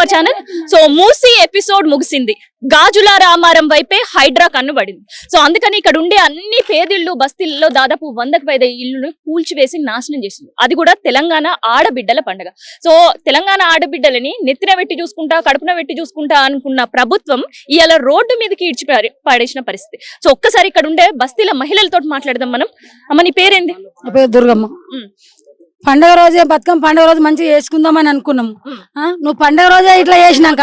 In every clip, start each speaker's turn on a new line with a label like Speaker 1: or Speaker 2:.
Speaker 1: Our channel. So Musi episode ముగిసింది, గాజుల రామారం వైపే Hydraa కన్నుబడింది. So అందుకని ఇక్కడ ఉండే అన్ని పేదిళ్ళు బస్తీల్లో దాదాపు 100కు పైగా ఇళ్లను కూల్చివేసి నాశనం చేసింది. అది కూడా తెలంగాణ ఆడబిడ్డల పండుగ. సో తెలంగాణ ఆడబిడ్డలని నెత్తిన పెట్టి చూసుకుంటా, కడుపున పెట్టి చూసుకుంటా అనుకున్న ప్రభుత్వం ఇవాళ రోడ్డు మీదకి ఇడ్చి పడేసిన పరిస్థితి. సో ఒక్కసారి ఇక్కడ ఉండే బస్తీల మహిళలతో మాట్లాడదాం మనం. అమ్మ, నీ పేరేంది?
Speaker 2: దుర్గమ్మ. పండుగ రోజే బతుకమ్మ పండుగ రోజు మంచిగా చేసుకుందామని అనుకున్నాము. నువ్వు పండుగ రోజే ఇట్లా చేసినాక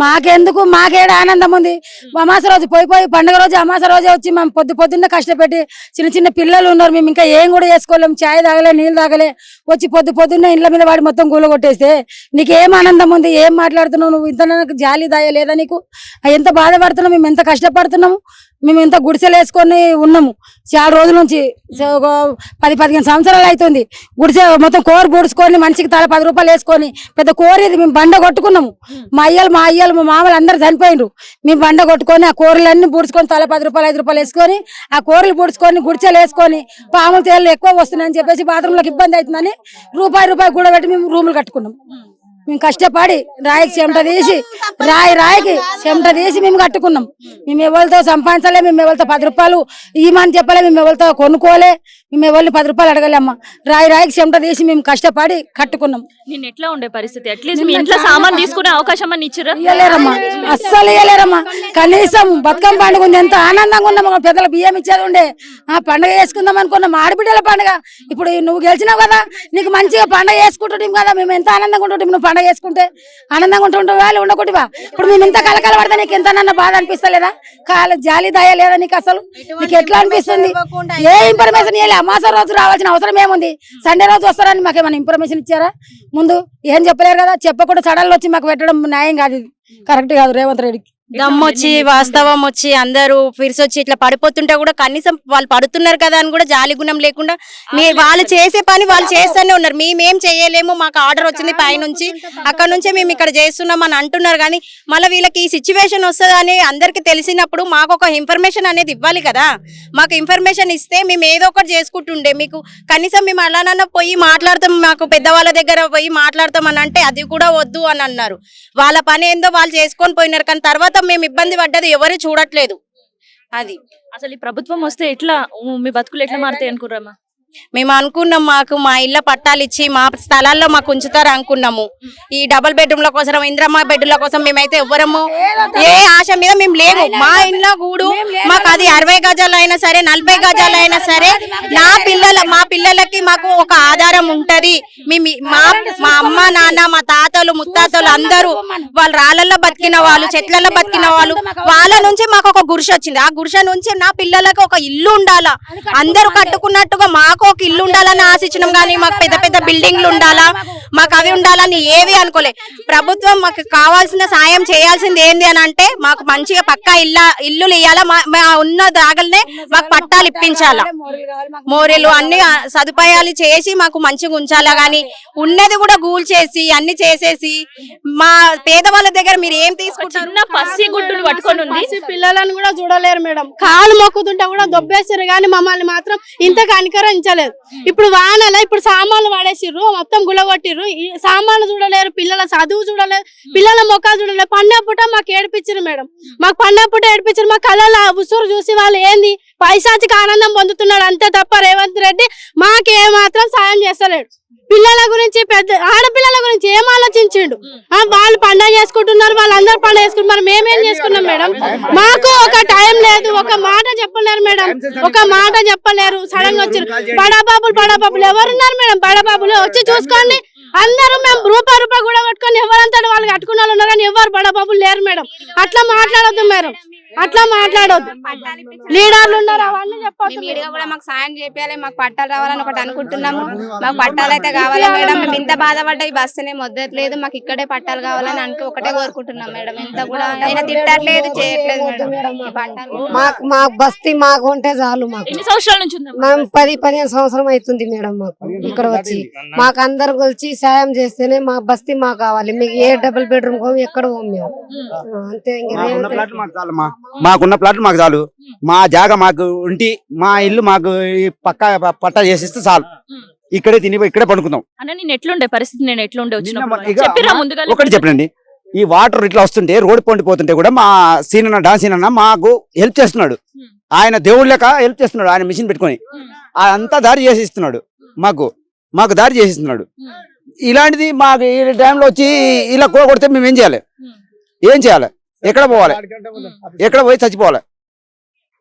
Speaker 2: మాకెందుకు, మాకేడ ఆనందం ఉంది? అమాస రోజు పోయి పండుగ రోజు అమాస రోజే వచ్చి మేము పొద్దున్న కష్టపెట్టి చిన్న చిన్న పిల్లలు ఉన్నారు, మేము ఇంకా ఏం కూడా చేసుకోలేము, చాయ్ తాగలే, నీళ్ళు తాగలే, వచ్చి పొద్దున్న ఇండ్ల మీద వాడి మొత్తం గూల కొట్టేస్తే నీకు ఏం ఆనందం ఉంది? ఏం మాట్లాడుతున్నావు నువ్వు? ఇంత నాకు జాలి దాయ లేదా నీకు? ఎంత బాధపడుతున్నావు, మేము ఎంత కష్టపడుతున్నాము, మేము ఎంత గుడిసెలు వేసుకొని ఉన్నాము చాలా రోజుల నుంచి. 10-15 సంవత్సరాలు అవుతుంది. గుడిసె మొత్తం కోరు బూడ్చుకొని మనిషికి తల 10 రూపాయలు వేసుకొని పెద్ద కోరేది మేము బండ కొట్టుకున్నాము. మా అయ్యలు మా మామలు అందరు చనిపోయినరు. మేము బండ కొట్టుకొని ఆ కూరలన్నీ బూడ్చుకొని తల 10 రూపాయలు 5 రూపాయలు వేసుకొని ఆ కూరలు బూడ్చుకొని గుడిసెలు వేసుకొని పాములు తేళ్ళు ఎక్కువ వస్తున్నాయని చెప్పేసి బాత్రూంలోకి ఇబ్బంది అవుతుందని రూపాయి కూడా పెట్టి మేము రూములు కట్టుకున్నాం. మేము కష్టపడి రాయికి చెమట తీసి రాయికి చెమట తీసి మేము కట్టుకున్నాం. మేము ఎవరితో సంపాదించలే, మేము ఎవరితో 10 రూపాయలు ఇవ్వమని చెప్పలే, మేము ఎవరితో కొనుక్కోలే, మేము ఎవరిని 10 రూపాయలు అడగలేమ్మా. రాయికి చెమట తీసి మేము కష్టపడి కట్టుకున్నాం.
Speaker 1: నేను ఎట్లా ఉండే పరిస్థితి? అట్లీస్ట్ మీ ఇంట్లో సామాన్ తీసుకునే అవకాశం అని ఇచ్చారా?
Speaker 2: ఇవ్వలేరమ్మా, అస్సలు ఇవ్వలేరమ్మా. కనీసం బతుకమ్మ పండుగ ఉంది, ఎంత ఆనందంగా ఉన్నాము. పెద్దల బియ్యం ఇచ్చేది ఉండే, ఆ పండుగ చేసుకుందాం అనుకున్నాం. ఆడబిడ్డల పండుగ. ఇప్పుడు నువ్వు గెలిచినావు కదా, నీకు మంచిగా పండుగ చేసుకుంటుంటాం కదా, మేము ఎంత ఆనందంగా ఉంటుంటాం. నువ్వు పండుగ చేసుకుంటే ఆనందంగా ఉంటుంటావా ఉండకూడవా? ఇప్పుడు మేము ఇంత కలకల పడితే నీకు ఎంత బాధ అనిపిస్తలేదా? జాలి దయ లేదా నీకు? అసలు నీకు ఎట్లా అనిపిస్తుంది? ఏ ఇన్ఫర్మేషన్ ఇవ్వాలి? అమాస రోజు రావాల్సిన అవసరం ఏముంది? సండే రోజు వస్తారని మాకేమైనా ఇన్ఫర్మేషన్ ఇచ్చారా? ముందు ఏం చెప్పలేరు కదా. చెప్పకుండా సడన్లు వచ్చి మాకు పెట్టడం న్యాయం కాదు, ఇది కరెక్ట్ కాదు రేవంత్ రెడ్డికి.
Speaker 3: దమ్మొచ్చి వాస్తవం వచ్చి అందరూ ఫిర్సొచ్చి ఇట్లా పడిపోతుంటే కూడా కనీసం వాళ్ళు పడుతున్నారు కదా అని కూడా జాలి గుణం లేకుండా వాళ్ళు చేసే పని వాళ్ళు చేస్తూనే ఉన్నారు. మేమేం చేయలేము, మాకు ఆర్డర్ వచ్చింది పైనుంచి, అక్కడ నుంచే మేము ఇక్కడ చేస్తున్నాం అని అంటున్నారు. కానీ మళ్ళీ వీళ్ళకి ఈ సిచ్యువేషన్ వస్తుందని అందరికి తెలిసినప్పుడు మాకు ఒక ఇన్ఫర్మేషన్ అనేది ఇవ్వాలి కదా. మాకు ఇన్ఫర్మేషన్ ఇస్తే మేము ఏదో ఒకటి చేసుకుంటుండే. మీకు కనీసం మేము అలానన్నా పోయి మాట్లాడతాం, మాకు పెద్దవాళ్ళ దగ్గర పోయి మాట్లాడతాం అని అంటే అది కూడా వద్దు అని అన్నారు. వాళ్ళ పని ఏందో వాళ్ళు చేసుకొని పోయినారు. కానీ తర్వాత మేము ఇబ్బంది పడ్డది ఎవరు చూడట్లేదు. అది
Speaker 1: అసలు ఈ ప్రభుత్వం వస్తే ఎట్లా మీ బతుకులు ఎట్లా మారుతాయి అనుకున్నామా?
Speaker 3: మేము అనుకున్నాం, మాకు మా ఇళ్ళ పట్టాలు ఇచ్చి మా స్థలాల్లో మాకు ఉంచుతారు అనుకున్నాము. ఈ డబుల్ బెడ్రూమ్ల కోసం, ఇంద్రమ్మ బెడ్ల కోసం మేమైతే ఎవ్వరము ఏ ఆశ మీద మేము లేము. మా ఇంట్లో గూడు మాకు అది 60 గజాలు అయినా సరే, 40 గజాలు అయినా సరే, మా పిల్లలకి మాకు ఒక ఆధారం ఉంటది. మా అమ్మ నాన్న, మా తాతలు ముత్తాతలు అందరూ వాళ్ళు రాళ్ళల్లో బతికిన వాళ్ళు, చెట్లలో బతికిన వాళ్ళు, వాళ్ళ నుంచి మాకు ఒక గుడిసె వచ్చింది. ఆ గుడిసె నుంచి నా పిల్లలకి ఒక ఇల్లు ఉండాలా, అందరూ కట్టుకున్నట్టుగా మాకు ఒక ఇల్లు ఉండాలని ఆశించినాం. కానీ మాకు పెద్ద పెద్ద బిల్డింగ్లు ఉండాలా, మాకు అవి ఉండాలని ఏవి అనుకోలే. ప్రభుత్వం మాకు కావాల్సిన సాయం చేయాల్సింది ఏంది అని అంటే మాకు మంచిగా పక్కా ఇల్లులు ఇవ్వాలా, మా ఉన్న దాగలనే మాకు పట్టాలు ఇప్పించాలా, మోరీలు అన్ని సదుపాయాలు చేసి మాకు మంచిగా ఉంచాలా. గానీ ఉన్నది కూడా గూల్ చేసి అన్ని చేసేసి మా పేదవాళ్ళ దగ్గర మీరు ఏం తీసుకుంటారు?
Speaker 1: పసి గుడ్డులు పట్టుకొని ఉంది.
Speaker 4: పిల్లలను కూడా చూడలేరు మేడం. కాలు మొక్కుతుంటే కూడా దొబ్బేసారు, కానీ మమ్మల్ని మాత్రం ఇంత కనికరించలేదు. ఇప్పుడు వానల ఇప్పుడు సామాన్లు పడేసిర్రు, మొత్తం గులగొట్టిర్రు. సామాన్లు చూడలేరు, పిల్లల చదువు చూడలేరు, పిల్లల మొక్కలు చూడలేరు. పండగ పూట మాకు ఏడిపించారు మేడం, మాకు పండగ పూట ఏడిపించారు. మా కళ్ళ ఉసురు చూసి వాళ్ళు ఏంది పైశాచిక ఆనందం పొందుతున్నాడు అంతే తప్ప రేవంత్ రెడ్డి మాకేమాత్రం సాయం చేస్తలేడు. పిల్లల గురించి, పెద్ద ఆడపిల్లల గురించి ఏం ఆలోచించిండు? వాళ్ళు పండగ చేసుకుంటున్నారు, వాళ్ళందరూ పండగ చేసుకుంటున్నారు, మేమేం చేసుకున్నాం మేడం? మాకు ఒక టైం లేదు, ఒక మాట చెప్పలేరు మేడం, ఒక మాట చెప్పలేరు. సడన్ గా వచ్చారు బడాబాబులు ఎవరున్నారు మేడం? బడాబాబులు వచ్చి చూసుకోండి. అందరూ మేము రూపాయి కూడా కట్టుకొని ఎవరంతా వాళ్ళు కట్టుకున్న వాళ్ళు ఉన్నారు, కానీ ఎవరు బడాబాబులు లేరు మేడం. అట్లా మాట్లాడొద్దు మేడం, అట్లా మాట్లాడొద్దు. లీడర్లు ఉన్నారు, అవన్నీ చెప్పొద్దు.
Speaker 5: కూడా మాకు సాయం చేయాలి, మాకు పట్టాలు రావాలని ఒకటి అనుకుంటున్నాము. మాకు పట్టాలు అయితే కావాలి మేడం. మేము ఇంత బాధపడ్డా ఈ బస్సునే మొదట్లేదు, మాకు ఇక్కడే పట్టాలు కావాలని అనుకో ఒకటే కోరుకుంటున్నాం మేడం. ఇంత కూడా ఆయన తిట్టట్లేదు, చేయట్లేదు మేడం.
Speaker 2: మా బస్తీ మాకు ఉంటే చాలు. మాకు
Speaker 1: ఎన్ని సంవత్సరాల నుంచి ఉంది?
Speaker 2: మేము 10-15 సంవత్సరం అవుతుంది మేడం. మాకు ఇక్కడ వచ్చి మాకు అందరు కలిసి సాయం చేస్తేనే మా బస్తీ మాకు కావాలి. మీకు ఏ డబుల్ బెడ్రూమ్ హోమ్ ఎక్కడ హోమ్ మేము అంతే.
Speaker 6: మాకున్న ప్లాట్లు మాకు చాలు, మా జాగా మాకు ఉంటి, మా ఇల్లు మాకు పక్కా పట్టా చేసిస్తే చాలు. ఇక్కడే తిని ఇక్కడే పడుకుందాం.
Speaker 1: అన్న నేను ఎట్లుండే పరిస్థితి, నేను ఎట్లుండే
Speaker 6: ఒకటి చెప్పండి. ఈ వాటర్ ఇట్లా వస్తుంటే రోడ్డు పొండిపోతుంటే కూడా మా సీనన్న డాన్స్ సీనన్న మాకు హెల్ప్ చేస్తున్నాడు. ఆయన దేవుడు లెక్క హెల్ప్ చేస్తున్నాడు. ఆయన మిషన్ పెట్టుకొని అంతా దారి చేసి ఇస్తున్నాడు. మాకు దారి చేసి ఇస్తున్నాడు. ఇలాంటిది మాకు ఈ టైంలో వచ్చి ఇలా కొడితే మేము ఏం చేయాలి? ఎక్కడ పోవాలి? ఎక్కడ పోయి చచ్చిపోవాలి?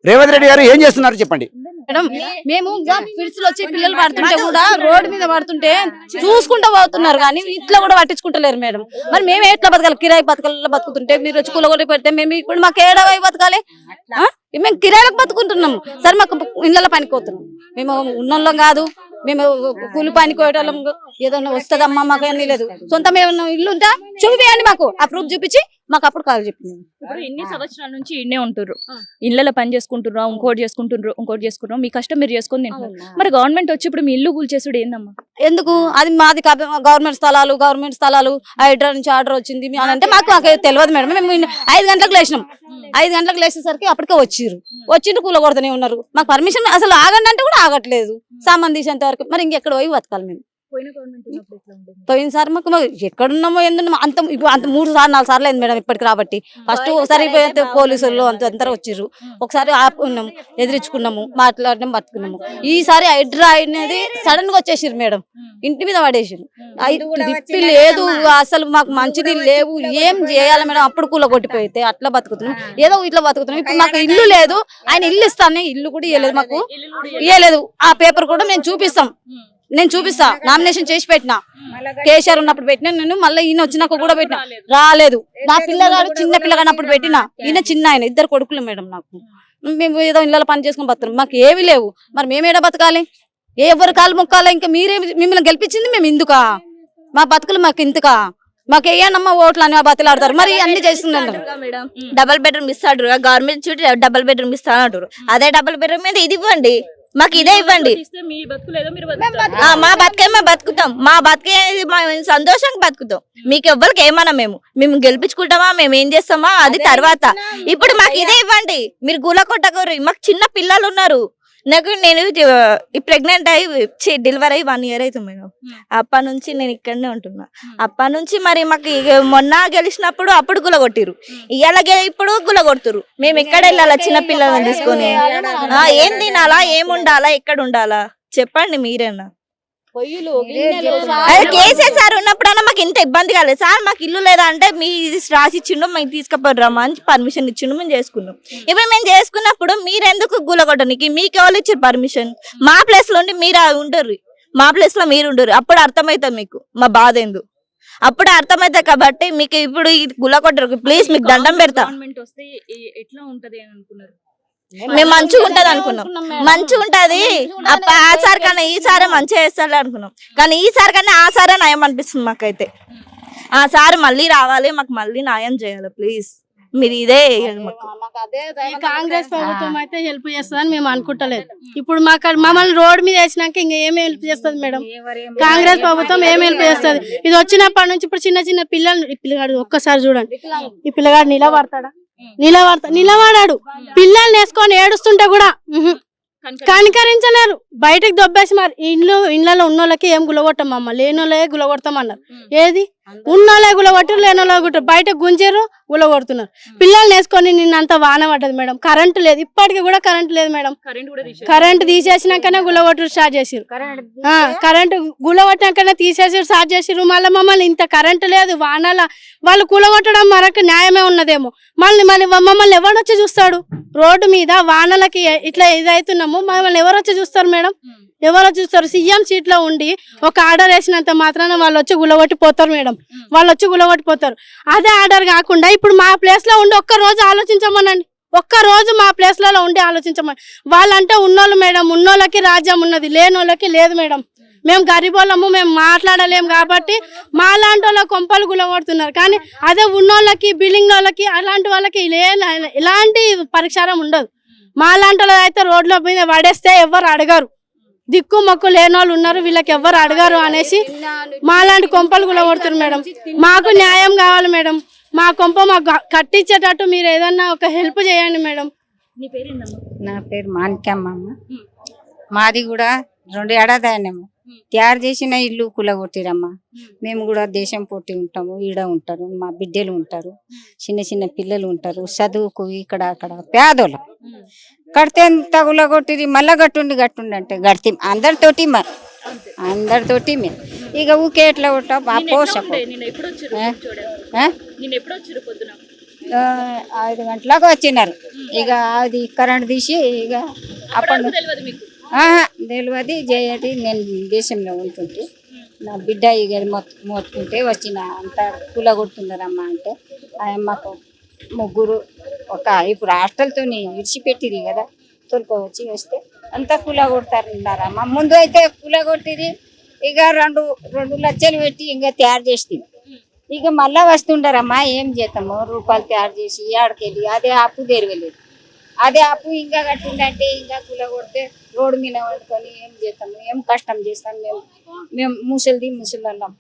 Speaker 6: రేవంత్ రెడ్డి గారు ఏం చేస్తున్నారు చెప్పండి.
Speaker 2: మేడం మేము పిడుచులు వచ్చి పిల్లలు పడుతుంటే కూడా రోడ్డు మీద పడుతుంటే చూసుకుంటూ పోతున్నారు కానీ ఇట్లా కూడా పట్టించుకుంటలేరు మేడం. మరి మేము ఎట్లా బతకాలి? కిరాయి బతకాలలో బతుకుతుంటే మీరు వచ్చి కూలగొట్టి పెడితే మేము ఇప్పుడు మాకు ఏడవై బతకాలి? మేము కిరాయిలకు బతుకుంటున్నాము. సరే మాకు ఇళ్ళలో పనికోతున్నాం. మేము ఉన్నోళ్ళం కాదు, మేము కూలి పనికి పోయేటోళ్ళం. ఏదన్నా వస్తుందమ్మా మాకు అన్నీ లేదు. సొంతం ఏమన్నా ఇల్లు ఉందా చూపియండి, మాకు ఆ ప్రూఫ్ చూపించి మాకు అప్పుడు కాల్ చెప్పింది.
Speaker 1: ఇప్పుడు ఎన్ని సంవత్సరాల నుంచి ఇన్నే ఉంటుర్రు, ఇళ్ళలో పని చేసుకుంటుర్రా, ఇంకోటి చేసుకుంటున్నాం, మీ కష్టం మీరు చేసుకుని తింటున్నారు. మరి గవర్నమెంట్ వచ్చి ఇప్పుడు మీ ఇల్లు కూల్చేసుడు ఏందమ్మా?
Speaker 2: ఎందుకు? అది మాది గవర్నమెంట్ స్థలాలు హైడ్రా నుంచి ఆర్డర్ వచ్చింది అని అంటే మాకు తెలియదు మేడం. మేము 5 గంటలకు లేచినాం. 5 గంటలకు లేచేసరికి అప్పటికే వచ్చిండ్రు కూల కొడుతూనే ఉన్నారు. మాకు పర్మిషన్ అసలు ఆగండి అంటే కూడా ఆగట్లేదు. సామాన్ తీసేంత వరకు. మరి ఇంకెక్కడ పోయి బతకాలి మేము? పోయినసారి మాకు ఎక్కడున్నామో ఎందున్నామో అంత 3-4 సార్లు అయింది మేడం ఇప్పటికి రాబట్టి. ఫస్ట్ ఒకసారి పోలీసులు అంతా వచ్చిర్రు, ఒకసారి ఆపుకున్నాము, ఎదిరించుకున్నాము, మాట్లాడినాము, బతుకున్నాము. ఈసారి హైడ్రా అనేది సడన్ గా వచ్చేసిరు మేడం, ఇంటి మీద పడేసిరు. దిప్పి లేదు అసలు, మాకు మంచినీళ్ళు లేవు, ఏం చేయాలి మేడం? అప్పుడు కూల కొట్టిపోయితే అట్లా బతుకుతున్నాం, ఏదో ఇట్లా బతుకుతున్నాం. ఇప్పుడు మాకు ఇల్లు లేదు, ఆయన ఇల్లు ఇస్తాను, ఇల్లు కూడా ఇవ్వలేదు మాకు, ఇవ్వలేదు. ఆ పేపర్ కూడా నేను చూపిస్తా, నామినేషన్ చేసి పెట్టినా, కేసీఆర్ ఉన్నప్పుడు పెట్టినా నేను, మళ్ళీ ఈయన వచ్చినాక కూడా పెట్టినా, రాలేదు. నా పిల్లగాడు చిన్న పిల్లగానప్పుడు పెట్టినా, ఈయన చిన్న ఆయన, 2 కొడుకులు మేడం నాకు. మేము ఏదో ఇళ్ళలో పని చేసుకుని బతున్నాం, మాకు ఏవి లేవు. మరి మేమేడా బతకాలి? ఎవరు కాలు మొక్కాలి? ఇంకా మిమ్మల్ని గెలిపించింది మేము ఇందుకా? మా బతుకులు మాకు ఇందుకా? మాకు వేయనమ్మా ఓట్లు అని బతిలాడతారు. మరి అన్ని చేస్తున్నారు.
Speaker 7: డబుల్ బెడ్రూమ్ ఇస్తాడు గవర్నమెంట్ చుట్టూ, డబుల్ బెడ్రూమ్ ఇస్తా అంటారు. అదే డబుల్ బెడ్రూమ్ మీద ఇది ఇవ్వండి, మాకు ఇదే ఇవ్వండి. మా బతికే మేము బతుకుతాం, మా బతికే సంతోషంగా బతుకుతాం. మీకు ఎవ్వరికి ఏమన్నా మేము గెలిపించుకుంటామా, మేము ఏం చేస్తామా అది తర్వాత. ఇప్పుడు మాకు ఇదే ఇవ్వండి. మీరు గుల కొట్టకూరు. మాకు చిన్న పిల్లలు ఉన్నారు. నేను ప్రెగ్నెంట్ అయ్యి డెలివరీ అయ్యి 1 year అవుతుంది మేడం. అప్పటి నుంచి నేను ఇక్కడనే ఉంటున్నా. అప్పటి నుంచి మరి మాకు మొన్న గెలిచినప్పుడు అప్పుడు గుల కొట్టిరు, ఇప్పుడు గుల కొడుతురు. మేము ఎక్కడ వెళ్ళాలా చిన్న పిల్లలను తీసుకొని? ఏం తినాలా, ఏముండాలా, ఎక్కడ ఉండాలా చెప్పండి మీరేనా? అదే కేసీఆర్ సార్ ఉన్నప్పుడన్నా మాకు ఇంత ఇబ్బంది కాలేదు సార్. మాకు ఇల్లు లేదా అంటే మీ రాసి ఇచ్చిండు, మేము తీసుకుపోరమ్మా అని పర్మిషన్ ఇచ్చిండు, మేము చేసుకున్నాం. ఇప్పుడు మేము చేసుకున్నప్పుడు మీరెందుకు గులగొట్టడానికి? మీకు ఎవరు ఇచ్చారు పర్మిషన్? మా ప్లేస్ లో ఉండి మీరు ఉండరు, మా ప్లేస్ లో మీరు ఉండరు. అప్పుడు అర్థమవుతుంది మీకు మా బాధ ఏందో, అప్పుడు అర్థమవుతుంది. కాబట్టి మీకు ఇప్పుడు గులగొట్టరు. ప్లీజ్ మీకు దండం పెడతా.
Speaker 1: ఎట్లా ఉంటది అని అనుకున్నారు?
Speaker 7: మేము మంచిగా ఉంటది అనుకున్నాం, మంచిగా ఉంటది. ఆ సార్ కన్నా ఈసారి మంచిగా చేస్తాడు అనుకున్నాం, కానీ ఈసారి కన్నా ఆ సారే న్యాయం అనిపిస్తుంది మాకైతే. ఆ సార్ మళ్ళీ రావాలి, మాకు మళ్ళీ న్యాయం చేయాలి ప్లీజ్. మీరు ఇదే
Speaker 4: కాంగ్రెస్ ప్రభుత్వం అయితే హెల్ప్ చేస్తుందని మేము అనుకుంటలేదు. ఇప్పుడు మమ్మల్ని రోడ్ మీద వేసినాక ఇంకా ఏమి హెల్ప్ చేస్తుంది మేడం? కాంగ్రెస్ ప్రభుత్వం ఏం హెల్ప్ చేస్తుంది? ఇది వచ్చినప్పటి నుంచి ఇప్పుడు చిన్న పిల్లగాడు ఒక్కసారి చూడండి, ఈ పిల్లగాడు నిలబడాడు. పిల్లల్ని వేసుకొని ఏడుస్తుంటే కూడా కనికరించలేరు, బయటకు దొబ్బేసి. మరి ఇళ్ళలో ఉన్నోళ్ళకి ఏం గులగొట్టమమ్మ, లేనోళ్ళే గులగొడతామన్నారు. ఏది ఉన్నోళ్ళే గులగొట్టారు, లేనోళ్ళే గుట్టారు, బయట గుంజారు, గులగొడుతున్నారు. పిల్లల్ని వేసుకొని నిన్నంతా వాన పడ్డది మేడం. కరెంటు లేదు, ఇప్పటికి కూడా కరెంటు లేదు మేడం. కరెంటు తీసేసినాకనే గులగొట్టరు స్టార్ట్ చేసిరు. కరెంటు గులగొట్టినాకనే తీసేసి స్టార్ట్ చేసిరు. మళ్ళీ మమ్మల్ని ఇంత కరెంటు లేదు, వానల వాళ్ళు కూలగొట్టడం మరొక న్యాయమే ఉన్నదేమో. మళ్ళీ మమ్మల్ని ఎవరొచ్చి చూస్తాడు? రోడ్డు మీద వానలకి ఇట్లా ఇదవుతున్నాము, మమ్మల్ని ఎవరొచ్చి చూస్తారు మేడం? ఎవరో చూస్తారు? సీఎం సీట్ లో ఉండి ఒక ఆర్డర్ వేసినంత మాత్రాన వాళ్ళు వచ్చి గులగొట్టిపోతారు మేడం, వాళ్ళు వచ్చి గులగొట్టిపోతారు. అదే ఆర్డర్ కాకుండా ఇప్పుడు మా ప్లేస్ లో ఉండి ఒక్క రోజు ఆలోచించమనండి, ఒక్క రోజు మా ప్లేస్ లలో ఉండి ఆలోచించమని. వాళ్ళంటే ఉన్నోళ్ళు మేడం, ఉన్నోళ్ళకి రాజ్యం ఉన్నది, లేనోళ్ళకి లేదు మేడం. మేము గరీబోళ్ళము, మేము మాట్లాడలేము కాబట్టి మా లాంటి వాళ్ళ కొంపలు గులగొడుతున్నారు. కానీ అదే ఉన్నోళ్ళకి, బిల్డింగ్ వాళ్ళకి, అలాంటి వాళ్ళకి ఎలాంటి పరిష్కారం ఉండదు. మా లాంటి వాళ్ళు అయితే రోడ్ల మీద పడేస్తే ఎవరు అడగరు, దిక్కు మొక్కు లేని వాళ్ళు ఉన్నారు, వీళ్ళకి ఎవరు అడగారు అనేసి మాలాంటి కొంపలు కూడా కొడుతున్నారు మేడం. మాకు న్యాయం కావాలి మేడం, మా కొంప మాకు కట్టించేటట్టు మీరు ఏదన్నా ఒక హెల్ప్ చేయండి మేడం.
Speaker 8: నా పేరు మాణిక్యమ్మ. మాది కూడా 2 ఏడాది అయినాము. తయారు చేసిన ఇల్లు కూలగొట్టిరమ్మా. మేము కూడా దేశం పొట్టి ఉంటాము, ఈడ ఉంటారు, మా బిడ్డలు ఉంటారు, చిన్న చిన్న పిల్లలు ఉంటారు, చదువుకు ఇక్కడ అక్కడ పేదోళ్ళం. కడితే ఎంత కూలగొట్టిరి, మళ్ళా గట్టుండి అంటే గడితే అందరితోటి మరి అందరితోటి మేము ఇక ఊకే ఎట్లా ఉంటా పోషకు 5 గంటలకు వచ్చినారు. ఇక అది కరెంట్ తీసి ఇక అప్పుడు తెలియదు చేయది. నేను దేశంలో ఉంటుంటే నా బిడ్డ ఇక మోతుకుంటే వచ్చిన అంతా కూలగొడుతున్నారమ్మా అంటే మాకు 3 ఇప్పుడు హాస్టల్తో విడిచిపెట్టిరి కదా, తోలుకోవచ్చి వస్తే అంతా కూలగొడతారన్నారమ్మా. ముందు అయితే కూలగొట్టిరి, ఇక 2 లక్షలు పెట్టి ఇంకా తయారు చేస్తుంది. ఇక మళ్ళా వస్తుండారమ్మా, ఏం చేస్తాము రూపాయలు తయారు చేసి ఆడికెళ్ళి అదే ఆపు తెరవలేదు. అదే ఆపు ఇంకా కట్టిందంటే ఇంకా కూలగొడితే రోడ్డు మీద వండుకొని ఏం చేస్తాము, ఏం కష్టం చేస్తాం మేము ముసలిన్నాం.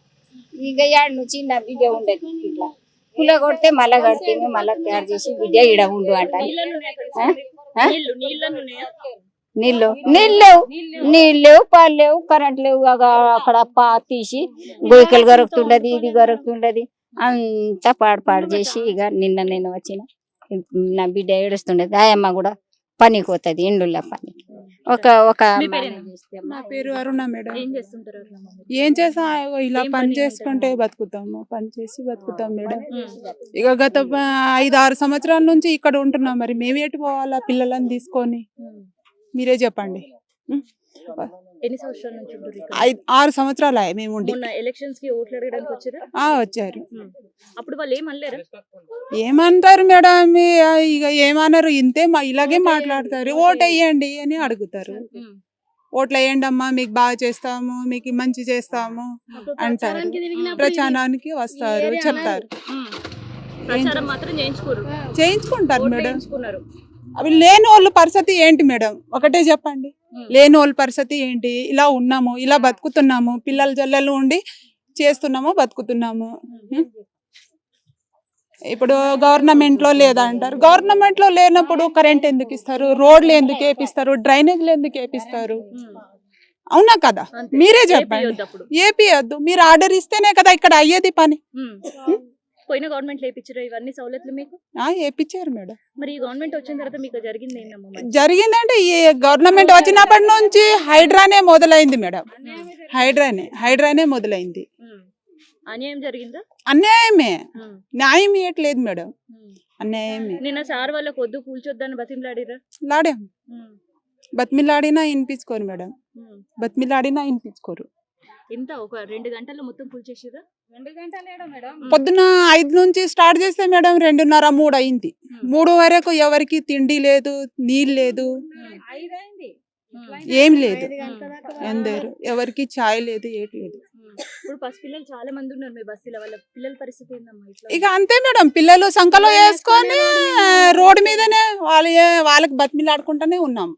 Speaker 8: ఇక ఏడు నుంచి నా బిడ్డ ఉండదు ఇట్లా కూలగొడితే మళ్ళా కడితే మళ్ళా తయారు చేసి బిడ్డ ఈడ ఉండు అంటారు. నీళ్ళు లేవు, పాలు లేవు, కరెంట్ లేవు. అక్కడ తీసి గొయ్యకలు గరుకుతుండది, ఇది గరుకుతుండది, అంతా పాడు చేసి ఇక నేను వచ్చిన నా బిడ్డ ఏడుస్తుండేది. ఆయమ్మ కూడా పనికి పోతుంది, ఇండ్ల పని.
Speaker 9: నా పేరు అరుణ మేడం. ఏం చేసా ఇలా పని చేసుకుంటే బతుకుతాము, పని చేసి బతుకుతాం మేడం. ఇక గత 5-6 సంవత్సరాల నుంచి ఇక్కడ ఉంటున్నాం. మరి మేము ఎటు పోవాలా పిల్లలని తీసుకొని, మీరే చెప్పండి.
Speaker 1: ఎన్ని సంవత్సరాల నుంచి
Speaker 9: 6 సంవత్సరాలు మేము ఉండి.
Speaker 1: ఎలక్షన్స్ కి ఓట్లు అడగడానికి వచ్చారు.
Speaker 9: వచ్చారు.
Speaker 1: అప్పుడు వాళ్ళు ఏమనలేరా?
Speaker 9: ఏమంటారు మేడం, ఇక ఏమన్నారు, ఇంతే ఇలాగే మాట్లాడతారు. ఓటు వేయండి అని అడుగుతారు. ఓట్లు వేయండి అమ్మా, మీకు బాగా చేస్తాము, మీకు మంచి చేస్తాము అంటారు. ప్రచారానికి వస్తారు, చెప్తారు. చేయించుకుంటారు మేడం. అవి లేని వాళ్ళ పరిస్థితి ఏంటి మేడం, ఒకటే చెప్పండి. లేని వాళ్ళ పరిస్థితి ఏంటి? ఇలా ఉన్నాము, ఇలా బతుకుతున్నాము, పిల్లలు జల్లలు ఉండి చేస్తున్నాము, బతుకుతున్నాము. ఇప్పుడు గవర్నమెంట్ లో లేదంటారు. గవర్నమెంట్ లో లేనప్పుడు కరెంట్ ఎందుకు ఇస్తారు, రోడ్లు ఎందుకు వేపిస్తారు, డ్రైనేజ్లు ఎందుకు వేపిస్తారు? అవునా కదా, మీరే చెప్పండి. ఏపీయొద్దు, మీరు ఆర్డర్ ఇస్తేనే కదా ఇక్కడ అయ్యేది పని.
Speaker 1: పోయిన గవర్నమెంట్ లేపించారు ఇవన్నీ సౌలతులు మీకు?
Speaker 9: ఏపించారు మేడం.
Speaker 1: మరి ఈ గవర్నమెంట్ వచ్చిన తర్వాత మీకు జరిగింది ఏంటమ్మా?
Speaker 9: జరిగిందంటే ఈ గవర్నమెంట్ వచ్చినప్పటి నుంచి హైడ్రానే మొదలైంది మేడం. హైడ్రానే మొదలైంది.
Speaker 1: అన్యాయం జరిగిందా?
Speaker 9: అన్యాయమే, న్యాయం ఇవ్వట్లేదు మేడం, అన్యాయమే.
Speaker 1: నిన్న సార్ వాళ్ళకి వద్దు కూల్చొద్దని
Speaker 9: లాడాం, బతిమిలాడినా వినిపించుకోరు మేడం, బతిమిలాడినా వినిపించుకోరు.
Speaker 1: ఎంత ఒక 2 గంటల్లో మొత్తం కూల్చేసిరా? 2 గంటలు
Speaker 9: పొద్దున 5 నుంచి స్టార్ట్ చేస్తే మేడం 2:30, 3 అయింది. 3 వరకు ఎవరికి తిండి లేదు, నీళ్ళు లేదు, ఏం లేదు, అందరు ఎవరికి చాయ్ లేదు, ఏటి లేదు.
Speaker 1: ఇప్పుడు పసిపిల్లలు చాలా మంది ఉన్నారు మీ బస్సులో, వాళ్ళ పిల్లల పరిస్థితి ఏందమ్మా?
Speaker 9: ఇక అంతే మేడం, పిల్లలు సంకలో వేసుకొని రోడ్డు మీదనే వాళ్ళకి బతిమిలాడుకుంటూనే ఉన్నాం.